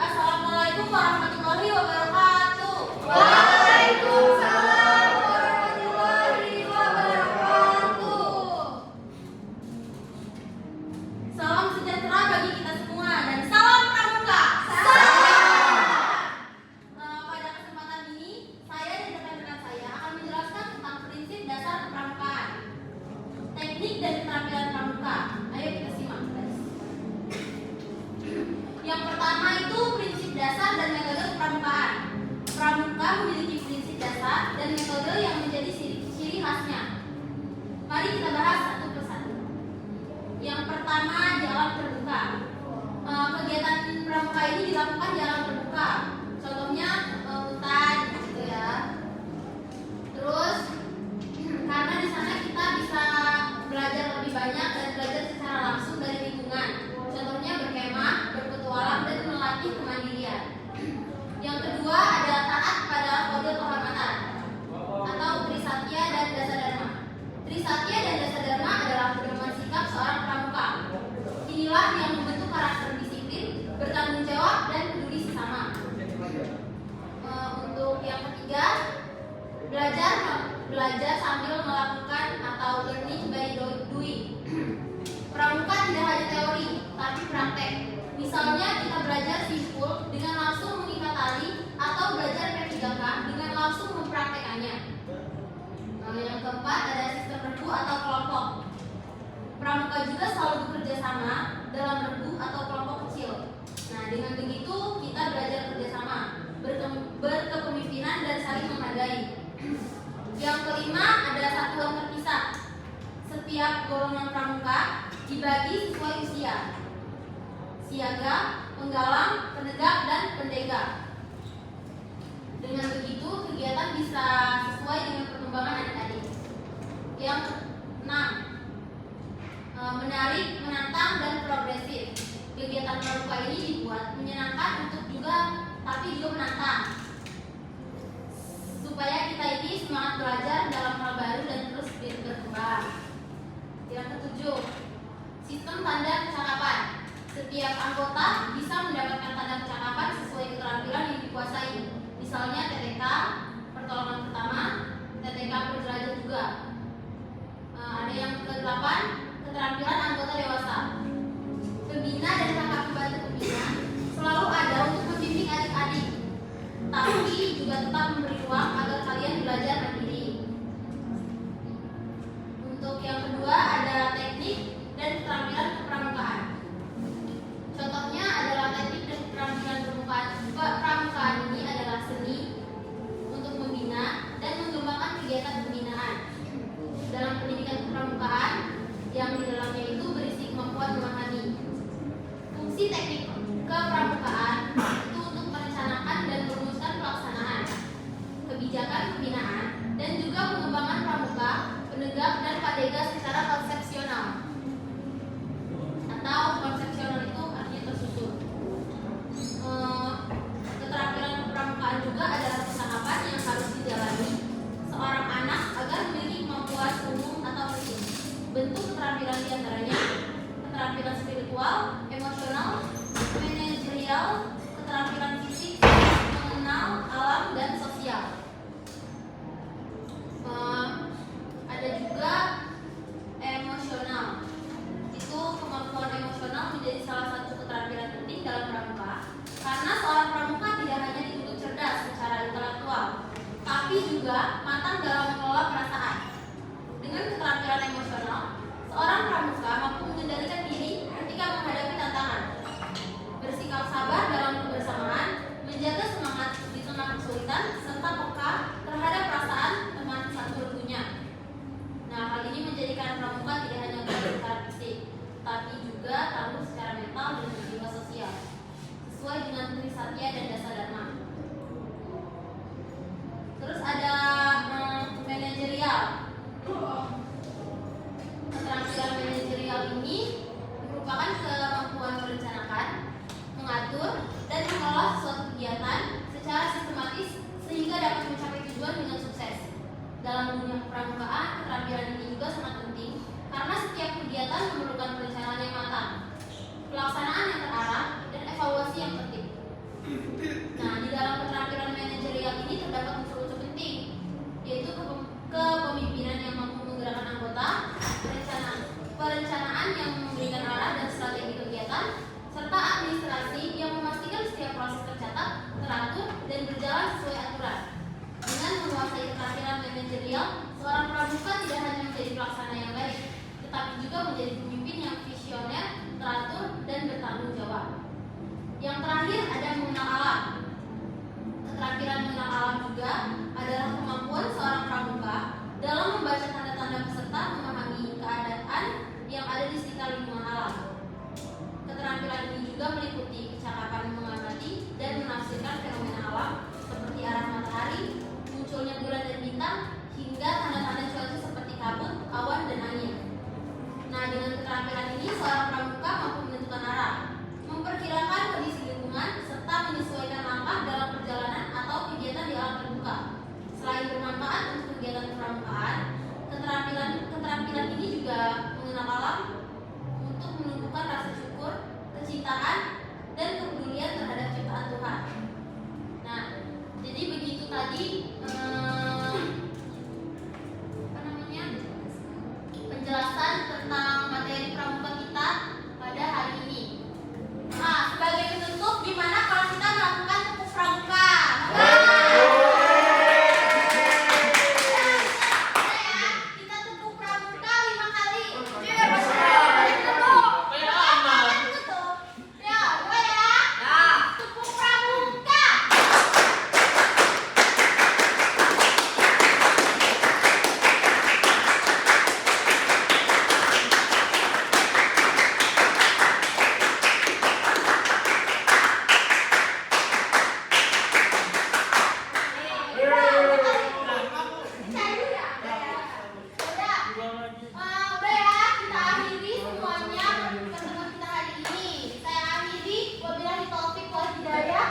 Assalamualaikum warahmatullahi wabarakatuh. Waalaikumsalam warahmatullahi wabarakatuh. Salam sejahtera bagi kita semua dan salam pramuka. Pada kesempatan ini, saya dan rekan-rekan saya akan menjelaskan tentang prinsip dasar kepramukaan, teknik dan keterampilan pramuka. Ayo kita simak, guys. Yang pertama itu prinsip dasar dan metode kepramukaan. Pramuka memiliki prinsip dasar dan metode yang menjadi ciri khasnya. Mari kita bahas satu persatu. Yang pertama, jalan terbuka. Kegiatan pramuka ini dilakukan di alam terbuka. Contohnya hutan, gitu ya. Terus karena di sana kita bisa belajar lebih banyak dan belajar secara langsung dari lingkungan. Contohnya berkemah, berpetualang, dan melatih kemandirian. Yang kedua ada taat pada kode kehormatan atau Trisatya dan Dasadharma. Trisatya dan Dasadharma adalah pedoman sikap seorang pramuka. Inilah yang membentuk karakter disiplin, bertanggung jawab, dan peduli sesama. Untuk yang ketiga, belajar sambil melakukan atau learning by doing. Pramuka tidak hanya teori, tapi praktek. Misalnya kita belajar simpul dengan langsung mengikat tali atau belajar P3K dengan langsung mempraktekannya. Yang keempat ada sistem regu atau kelompok. Pramuka juga selalu bekerja sama dalam regu atau kelompok kecil. Nah, dengan begitu kita belajar kerjasama, berkepemimpinan dan saling menghargai. Yang kelima ada satuan terpisah. Setiap golongan pramuka dibagi sesuai usia: siaga, penggalang, penegak, dan pendega. Dengan begitu kegiatan bisa sesuai dengan perkembangan adik-adik. Yang keenam, menarik, menantang, dan progresif. Kegiatan pramuka ini dibuat menyenangkan tapi juga menantang, supaya kita ini semangat belajar dalam hal baru dan terus berkembang. Yang ketujuh, sistem tanda kecakapan. Setiap anggota bisa mendapatkan tanda kecakapan sesuai keterampilan yang dikuasai. Misalnya TTK, pertolongan pertama, TTK penjelajah juga. Ada yang ke-8, keterampilan anggota dewasa. Pembina dan kakak pembantu pembina selalu ada untuk membimbing adik-adik, tapi juga tetap memberi ruang agar kalian belajar mandiri. Untuk yang kedua ada teknik dan keterampilan kepramukaan. Contohnya adalah teknik dan keterampilan pramukaan ini adalah seni untuk membina dan mengembangkan kegiatan pembinaan. Dalam pendidikan kepramukaan yang di dalamnya itu berisi kemampuan memahami. Fungsi teknik kepramukaan itu untuk merencanakan dan merumuskan pelaksanaan kebijakan pembinaan dan juga pengembangan pramuka, penegak, dan padega secara konsepsional. Atau konsepsional itu artinya tersusun. Keterampilan kepramukaan juga adalah tahapan yang harus dijalani seorang anak agar memiliki kemampuan umum atau khusus. Bentuk keterampilan diantaranya keterampilan spiritual, emosional, manajerial, keterampilan fisik, mengenal alam, dan sosial. Ada juga emosional. Itu kemampuan emosional menjadi salah satu keterampilan penting dalam pramuka, karena seorang pramuka tidak hanya dituntut cerdas secara intelektual, tapi juga matang dalam mengelola perasaan. Dengan keterampilan emosional, seorang pramuka mampu mengendalikan diri ketika menghadapi tantangan, bersikap sabar dalam kebersamaan, menjaga semangat di tengah kesulitan, serta peka terhadap perasaan teman satu regunya. Nah, hal ini menjadikan pramuka tidak hanya secara fisik, tapi juga tangguh secara mental dan jiwa sosial, sesuai dengan Trisatya dan Dasadharma. Terus ada manajerial. Keterampilan manajerial ini merupakan kemampuan merencanakan, mengatur, dan mengelola suatu kegiatan secara sistematis sehingga dapat mencapai tujuan dengan sukses. Dalam dunia pramukaan, keterampilan ini juga sangat penting karena setiap kegiatan memerlukan perencanaan yang matang, pelaksanaan yang terarah, dan evaluasi yang tertib. manajerial, seorang pramuka tidak hanya menjadi pelaksana yang baik, tetapi juga menjadi pemimpin yang visioner, teratur, dan bertanggung jawab. Yang terakhir ada mengenal alam. Keterampilan mengenal alam juga adalah kemampuan seorang pramuka dalam membaca tanda-tanda peserta memahami keadaan yang ada di sekitar lingkungan alam. Keterampilan ini juga meliputi kecakapan mengamati dan menafsirkan fenomena alam seperti arah matahari, munculnya bulan dan bintang, hingga tanda-tanda cuaca seperti kabut, awan, dan angin. Nah, dengan keterampilan ini seorang pramuka mampu menentukan arah, memperkirakan kondisi lingkungan, serta menyesuaikan langkah dalam perjalanan atau kegiatan di alam terbuka. Selain bermanfaat untuk kegiatan pramukaan, keterampilan ini juga mengenal alam untuk menumbuhkan rasa syukur, kecintaan, dan kepedulian terhadap ciptaan Tuhan. Nah, jadi begitu tadi penjelasan tentang materi pramuka kita pada hari ini. Nah, sebagai penutup, gimana kalau kita melakukan tepuk pramuka? Kita tepuk pramuka 5 kali. Ya, gue ya. Tepuk pramuka. Udah ya, kita akhiri semuanya pertemuan kita hari ini. Saya akhiri, wabillahi taufik wal hidayah.